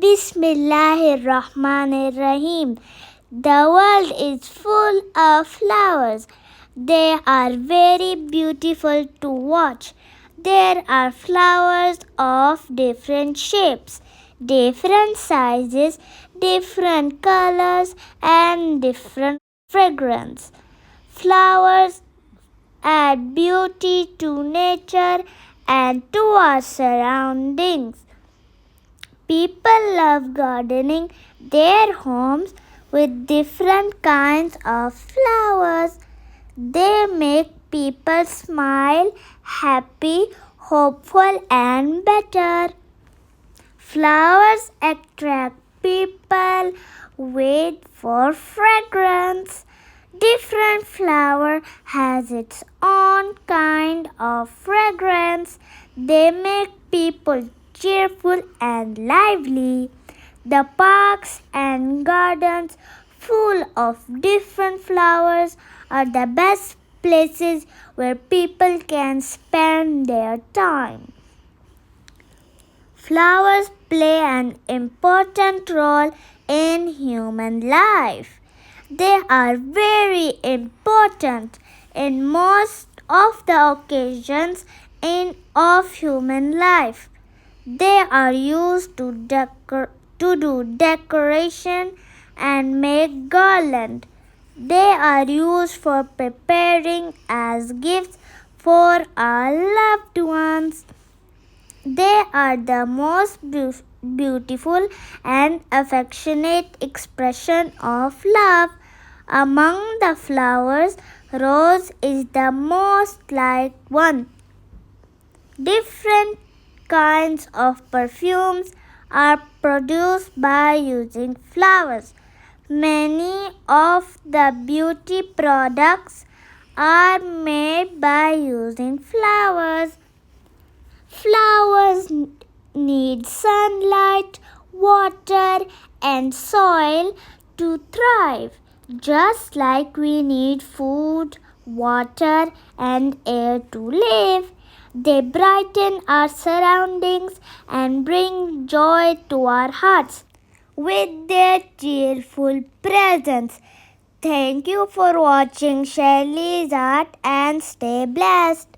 Bismillahirrahmanirrahim. The world is full of flowers. They are very beautiful to watch. There are flowers of different shapes, different sizes, different colors, and different fragrance. Flowers add beauty to nature and to our surroundings. People love gardening their homes with different kinds of flowers. They make people smile, happy, hopeful, and better. Flowers attract people with for fragrance. Different flower has its own kind of fragrance. They make people cheerful and lively. The parks and gardens full of different flowers are the best places where people can spend their time. Flowers play an important role in human life. They are very important in most of the occasions of human life. They are used to do decoration and make garland. They are used for preparing as gifts for our loved ones. They are the most beautiful and affectionate expression of love. Among the flowers, rose is the most liked one. Different kinds of perfumes are produced by using flowers. Many of the beauty products are made by using flowers. Flowers need sunlight, water, and soil to thrive, just like we need food, water, and air to live. They brighten our surroundings and bring joy to our hearts with their cheerful presence. Thank you for watching Shaily's Art and stay blessed.